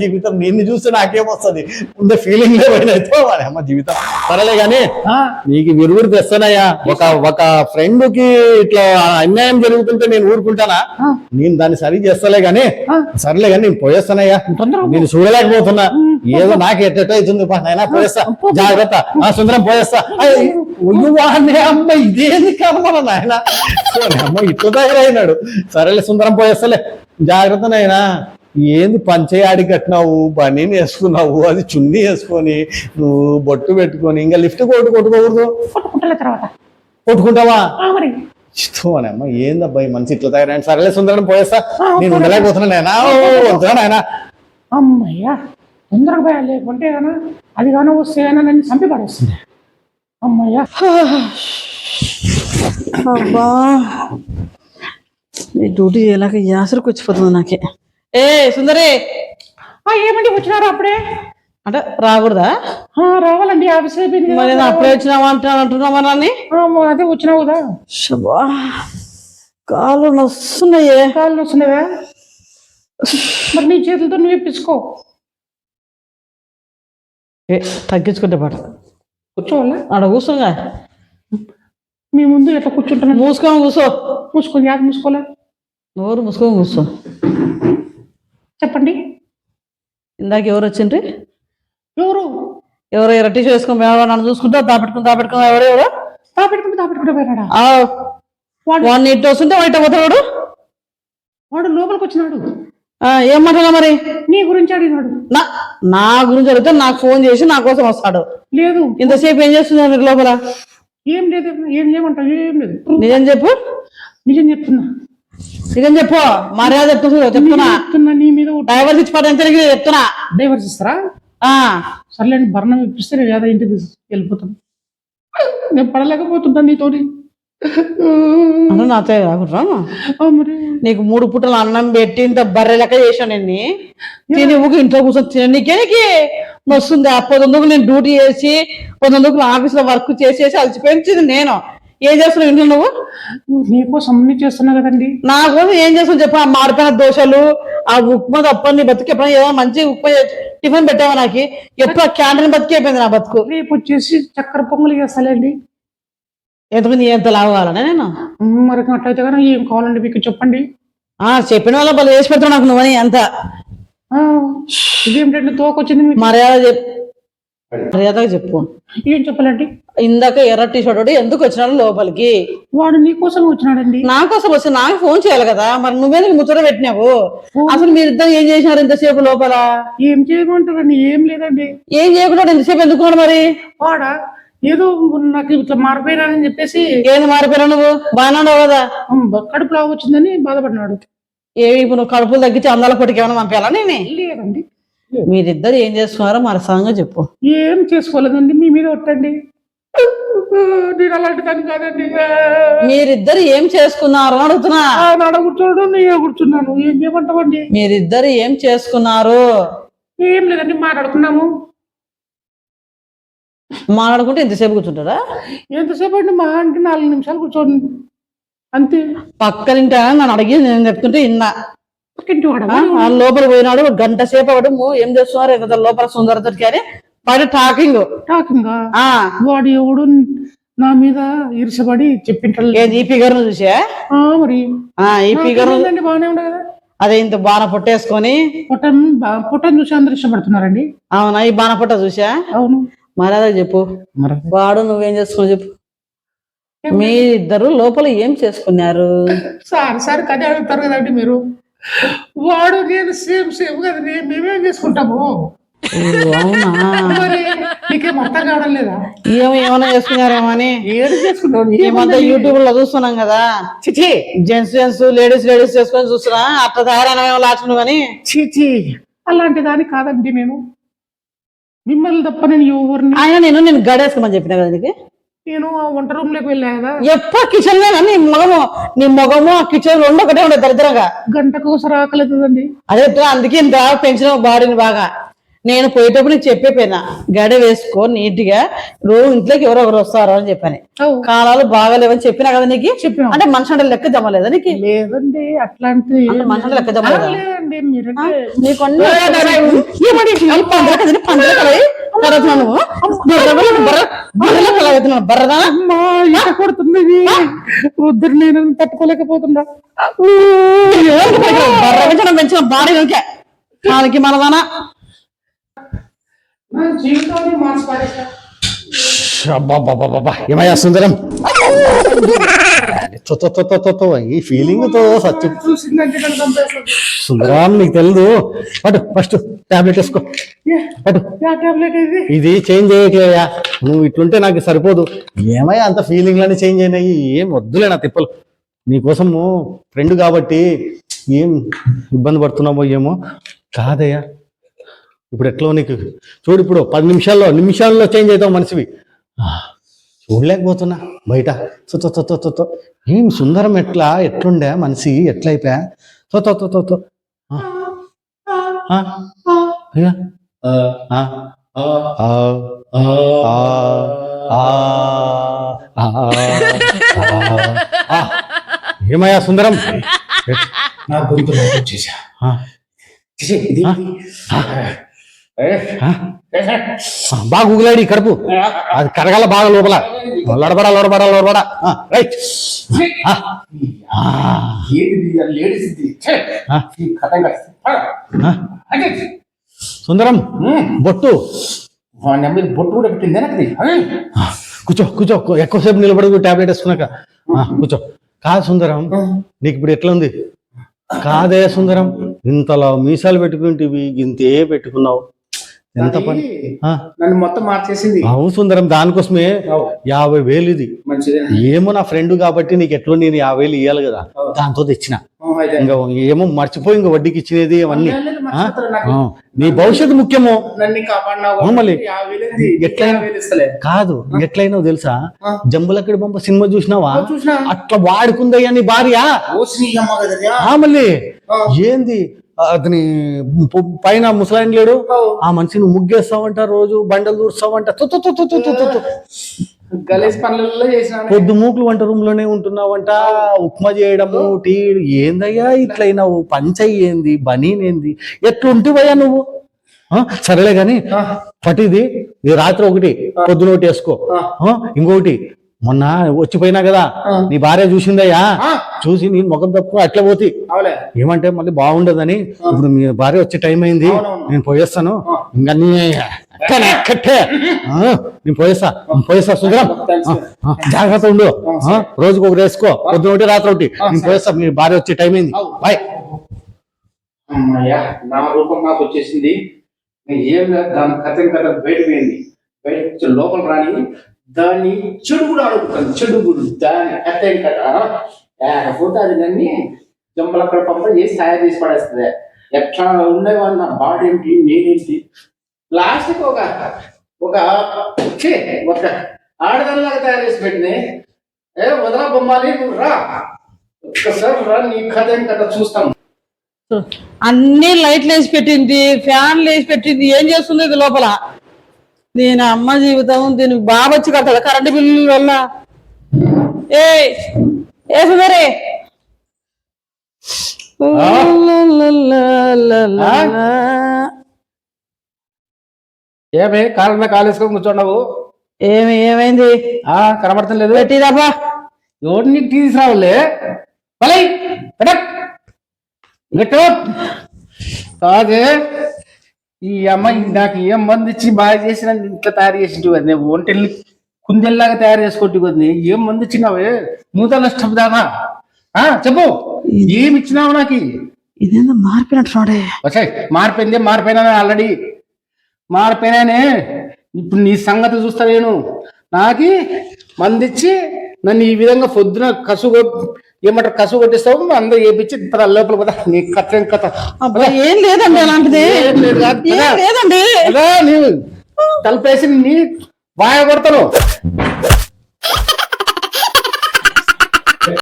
జీవితం నిన్ను చూస్తే నాకేమొస్తుంది ముందే ఫీలింగ్ లేవైతే అమ్మ జీవితం సరేలే గాని నీకు విరుగుడు తెస్తానయ్యా. ఒక ఫ్రెండ్ కి ఇట్లా అన్యాయం జరుగుతుంటే నేను ఊరుకుంటానా? నేను దాన్ని సరి చేస్తలే గాని సరేలే గాని నేను పోయేస్తానయ్యా. నేను చూడలేకపోతున్నా ఏదో నాకు ఎట్టెట్టో అవుతుంది నాయన పోయేస్తా జాగ్రత్త. సుందరం పోయేస్తా. అమ్మ ఇదేంది కర్మ నాయన అమ్మ ఇట్లా దగ్గర అయినాడు. సరేలే సుందరం పోయేస్తలే జాగ్రత్త నాయనా. ఏంది పంచయాడి కట్టినావు, బనీని వేసుకున్నావు, అది చున్నీ వేసుకొని నువ్వు బొట్టు పెట్టుకొని ఇంకా లిఫ్ట్ కొట్టుకోకూడదు. తర్వాత కొట్టుకుంటావా అని అమ్మ ఏందబ్బాయి మంచి ఇట్లా తయారైనా. సరేలే సుందరం పోయేస్తా నేను ఉండలేకపోతున్నా నాయనా. వద్దురా నాయనా. అమ్మయ్యా తొందరగా పోయా లేకుంటే కానీ అది కానీ వస్తే కానీ నన్ను చంపి పడేస్తుంది. అమ్మయ్యా అబ్బా ఈ డ్యూటీ చేయలేక యాసరికి వచ్చిపోతుంది నాకే. ఏ సుందరి ఏమండి వచ్చినారు అప్పుడే? అంటే రాకూడదా? రావాలండి ఆఫీస్ అయిపోయింది. మరి అప్పుడే వచ్చినావా అంటున్నావా నాన్ని? అదే వచ్చినావు కదా. శబా కాళ్ళు నొస్తున్నాయే. కాళ్ళు వస్తున్నావా? మరి నీ చేతులతో నువ్వు ఇప్పించుకో. తగ్గించుకుంటే పాట కూర్చోవాలా? ఆడ కూర్చోగా మీ ముందు ఎట్లా కూర్చుంటున్నా? కూర్చో. మూసుకొని యాద మూసుకోలే. నోరు మూసుకొని కూర్చో. చెప్పండి. ఇందాక ఎవరు వచ్చిండ్రి? ఎవరు ఎర్ర టీషర్ట్ వేసుకొని నన్ను చూసుకుంటా దాపెట్టుకుని ఎవరు దాపెట్టుకుంటే పోయినాడా? వాడిని ఇటు వస్తుంటే వాడు ఇట్ట పోతాడు. వాడు లోపలికి వచ్చినాడు. ఏం మాట్లాడా మరి? నీ గురించి అడిగినాడు. నా గురించి అడిగితే నాకు ఫోన్ చేసి నా కోసం వస్తాడు. లేదు ఇంతసేపు ఏం చేస్తున్నాడు లోపల? ఏం లేదు. ఏం చేయమంటావు? ఏం లేదు. నిజం చెప్పు. నిజం చెప్తున్నా. నిజం చెప్పు. మర్యాద చెప్తున్నా. నీ మీద డైవర్స్ ఇచ్చిపోతాను చెప్తున్నా. డైవర్స్ ఇస్తారా? సర్లేండి భరణం ఇప్పిస్తే నేను ఏదో ఇంటికి వెళ్ళిపోతాను. నేను పడలేకపోతున్నా నీతోటి. అంటే నాతో కాకుండా మరి నీకు 3 పూటలు అన్నం పెట్టి ఇంత బర్రె లెక్క చేశాను నేను. తిని ఇంట్లో కూర్చొని తిననీకే వస్తుంది. పొద్దుకు నేను డ్యూటీ చేసి పొద్దుకు ఆఫీస్ లో వర్క్ చేసేసి అలసిపోయింది. నేను ఏం చేస్తున్నావు ఇంట్లో? నువ్వు నీకోసం అన్ని చేస్తున్నావు కదండి. నా కోసం ఏం చేస్తావు చెప్పు. ఆ మాడిపోయిన దోశలు, ఆ ఉప్మా తప్ప నీ బతుకు ఎప్పుడైనా ఏదో మంచి ఉప్మా టిఫిన్ పెట్టావా? నాకు ఎప్పుడు క్యాంటీన్ బతికి అయిపోయింది నా బతుకు. రేపు వచ్చేసి చక్కెర పొంగలి చేస్తాలేండి. ఎందుకు నీ ఎంత లావు కావాలనే నేను? మరి అట్లయితే కానీ ఏం కావాలండి మీకు చెప్పండి. చెప్పిన వాళ్ళ వాళ్ళు వేసి పెడతావు నాకు నువ్వని ఎంత. ఇదేమిటండి తోకొచ్చింది? మర్యాదగా చెప్పు. ఏం చెప్పాలండి? ఇందాక ఎర్ర టీ షర్ట్ ఎందుకు వచ్చినాడు లోపలికి? వాడు నీకోసం వచ్చినాడండి. నా కోసం వస్తే నాకు ఫోన్ చేయాలి కదా. మరి నువ్వేందుకు ముచ్చట పెట్టినావు? అసలు మీరిద్దరు ఏం చేసినారు ఇంతసేపు లోపల? ఏం చేయమంటారండి? ఏం లేదండి. ఏం చేయకుండా ఇంతసేపు ఎందుకున్నాడు మరి? వాడా ఏదో నాకు ఇట్లా మారిపోయినానని చెప్పేసి. ఏంది మారిపోయినా? నువ్వు బాగున్నావు కదా. కడుపులో వచ్చిందని బాధపడినాడు. ఇప్పుడు నువ్వు కడుపులు తగ్గించి అందాల పొట్టికి ఏమైనా పంపాలా? నేనే లేదండి. మీరిద్దరు ఏం చేస్తున్నారో మరి సంగతి చెప్పు. ఏం చేసుకోలేదండి. మీ మీద ఒట్టండి. నేను అలాంటి దాన్ని కాదండి. మీరిద్దరు ఏం చేసుకున్నారు అడుగుతున్నా. నాడ కూర్చోడు నేను కూర్చున్నాను. ఏం చేయమంటావండి? మీరిద్దరు ఏం చేసుకున్నారు? ఏం లేదండి మాట్లాడుకున్నాము. మాట్లాడుకుంటే ఎంతసేపు కూర్చుంటారా? ఎంతసేపు అండి? మా అంటే 4 నిమిషాలు కూర్చోండి అంతే. పక్కనింట నన్ను అడిగి నేను చెప్తుంటే ఇన్నా. లోపల పోయినాడు గంట సేపు అవడు. ఏం చేస్తున్నారు లోపల సుందరతకి అని బయట టాకింగ్. వాడు ఎవడు నా మీద ఈర్షపడి చెప్పింటాడు. ఈ ఫిగర్ ను చూసా? మరి ఈ ఫిగర్ బాగానే ఉండే కదా. అదే ఇంత బాణ పొట్టేసుకొని పొట్టను చూసి అందరు ఇష్టపడుతున్నారండి. అవునా? ఈ బాణ పొట్ట చూసా? అవును. మర్యాద చెప్పు. వాడు నువ్వేం చేసుకున్నావు చెప్పు. మీరిద్దరు లోపల ఏం చేసుకున్నారు? సార్ కదే అడుగుతారు కదండి మీరు. వాడు నేను సేమ్ కదా. మేమేం చేసుకుంటాము? అవునా? నీకేం అర్థం కావడం లేదా? ఏమైనా చేసుకున్నారేమో అని. ఏడు చేసుకుంటాం. ఏమంతా యూట్యూబ్ లో చూస్తున్నాం కదా. చిచి జెంట్స్ లేడీస్ చేసుకొని చూస్తున్నా. అట్లా తయారైన లాస్ట్ నువ్వు అని. చిచి అలాంటి దాన్ని కాదండి నేను. మిమ్మల్ని తప్ప నేను ఎవరిని. నేను గడేసుకోమని చెప్పినా కదా నీకు. నేను ఆ వంట రూమ్ లోకి వెళ్ళా కదా. ఎప్పుడు కిచెన్ లో నీ మొగము ఆ కిచెన్ 2 ఒకటే ఉండే దరిద్రంగా. గంటకు ఒకసారి ఆకలితుందండి. అదే అందుకే ఇంత పెంచిన బాడీని బాగా. నేను పోయేటప్పుడు నీకు చెప్పేపోయినా గడ వేసుకో నీట్ గా రోజు ఇంట్లోకి ఎవరో ఒకరు వస్తారో అని చెప్పాను. అవు. కాలాలు బాగాలేవని చెప్పినా కదా నీకు. చెప్పాం. అంటే మనిషి అంటే లెక్క జమలేదా నీకు? లేదండి అట్లాంటి అంటే మనిషి అంటే లెక్క జమలేదా లేదండి మీరంటే నీకు అన్ని బర్రదా అమ్మా ఈత కొడుతుంది వద్దు నేను తట్టుకోలేకపోతున్నా. బర్ర పెంచిన బాడీ వెనకే వాళ్ళకి మనదానా నా జీవితాన్ని మార్చి పారేస్తా. అబ్బా ఏమయ్యా సుందరం, ఈ ఫీలింగ్ తో సత్యం చూసిందంటే నన్ను చంపేస్తుంది. సుందరం నీకు తెలీదు. పట్టు ఫస్ట్ టాబ్లెట్ వేసుకో. పట్టు. యా టాబ్లెట్ ఇది? ఇది చేంజ్ చేయట్లేయా, నువ్వు ఇట్లుంటే నాకు సరిపోదు. ఏమయ్యా అంత ఫీలింగ్లన్నీ చేంజ్ అయినాయి, ఏం వద్దులే నా తిప్పలు. నీకోసము ఫ్రెండ్ కాబట్టి ఏం ఇబ్బంది పడుతున్నావో ఏమో. కాదయ్యా ఇప్పుడు ఎట్లా నీకు చూడు, ఇప్పుడు 10 నిమిషాల్లో చేంజ్ అవుతావు మనిషివి. చూడలేకపోతున్నా బయట. ఏం సుందరం ఎట్లుండే మనిషి, ఎట్లయిపోయా. ఏమయ్యా సుందరం, నా గొంతు వచ్చేసా. బాగా ఊగులాడి కడుపు, అది కరగాల బాగా లోపల. లోడబడా రైట్. సుందరం బొట్టు బొట్టు కూడా పెట్టింది. కూర్చో ఎక్కువసేపు నిలబడదు టాబ్లెట్ వేసుకున్నాక. కూర్చో. కాదు సుందరం, నీకు ఇప్పుడు ఎట్లా ఉంది? కాదే సుందరం, ఇంతలా మీసాలు పెట్టుకుంటేవి ఇంతే పెట్టుకున్నావు, ఎంత పని. నన్ను మొత్తం మార్చేసింది. అవును సుందరం, దానికోసమే 50,000 ఇది. ఏమో నా ఫ్రెండ్ కాబట్టి నీకు ఎట్లా నేను 50,000 ఇవ్వాలి కదా, దాంతో తెచ్చిన. ఇంకా ఏమో మర్చిపోయి ఇంకా వడ్డీకి ఇచ్చినది అవన్నీ. నీ భవిష్యత్తు ముఖ్యమో. మళ్ళీ కాదు ఎట్లయినా తెలుసా, జంబులక్కడి బొమ్మ సినిమా చూసినావా? అట్లా వాడుకుందయ్యా నీ భార్య. మళ్ళీ ఏంది అతని పైన ముసలాయన లేడు, ఆ మనిషిని ముగ్గేస్తావంట, రోజు బండలు దూర్స్తావంట. పొద్దు మూకులు వంట రూమ్ లోనే ఉంటున్నావంట, ఉప్మా చేయడము, టీ. ఏందయ్యా ఇట్లయినావు? పంచయ్యేంది, బనీనేంది, ఎట్లుంటివయ్యా నువ్వు? సరేలే గాని పటిది రాత్రి ఒకటి, పొద్దున ఒకటి వేసుకో. ఇంకొకటి మొన్న వచ్చిపోయినా కదా, నీ భార్య చూసిందయ్యా, చూసి నేను ముఖం తప్పుకో అట్లా పోతి. ఏమంటే మళ్ళీ బాగుండదని, ఇప్పుడు మీ భార్య వచ్చే టైం అయింది, నేను పోయేస్తాను. ఇంకా నేను పోయేస్తా సుందరం, జాగ్రత్త ఉండు. రోజుకి ఒకటి వేసుకో, పొద్దున ఒకటి రాత్రి ఒకటి. నేను పోయేస్తా, మీ భార్య వచ్చే టైం అయింది. బాయ్. నా రూపం నాకు వచ్చేసింది. ఏం లేదు, దాని కథ బయట పోయింది. బయట లోపల రాని దాన్ని చెడు కూడా అడుగుతాను. చెడు గుడు దాని కథ పోతే అది దాన్ని జంపలక్కడ పంప చేసి తయారు చేసి పడేస్తుంది. ఎట్లా ఉండేవాళ్ళు నా బాడీ ఏంటి, నేనేంటి. లాస్ట్కి ఒక ఆడదానిలాగా తయారు చేసి పెట్టింది. వదలా బొమ్మాలి, నువ్వు రా ఒక్కసారి రా, నీ కథ ఏం కథ చూస్తాం. అన్ని లైట్లు వేసి పెట్టింది, ఫ్యాన్లు వేసి పెట్టింది, ఏం చేస్తుంది ఇది లోపల? దీని అమ్మ జీవితం దీనికి బాగా వచ్చి కడతాడు కరెంటు బిల్లు వల్ల. ఏ సుందరే, ఏమే కాళ్ళ మీద కాలేసుకొని కూర్చోండవు? ఏమైంది? కనబడతాం లేదు. పెట్టిదాపా, ఎవరిని టీ తీసుకురావులే. కాదే ఈ అమ్మాయి నాకు ఏం మంది ఇచ్చి బాగా చేసిన ఇంట్లో తయారు చేసి ఒంటెల్ని కుందెల్లాగా తయారు చేసుకుంటూ కొద్ది. ఏం మంది ఇచ్చినావే, నూతన నష్టం దానా? చెప్పు, ఏమి ఇచ్చినావు నాకు? ఇదేందో మారిపోయినట్టున్నాడే. వచ్చాయి మారిపోయినా ఆల్రెడీ మారిపోయినానే. ఇప్పుడు నీ సంగతి చూస్తా నేను. నాకు మందిచ్చి నన్ను ఈ విధంగా పొద్దున ఏమంటారు కసు కొట్టిస్తావు, అందరూ ఏపిచ్చి లోపల కదా నీ కథ ఏం కథ. ఏం లేదండి అలాంటిది, లేదండి. నీవు తలపేసి నీ బాగా కొడతాను.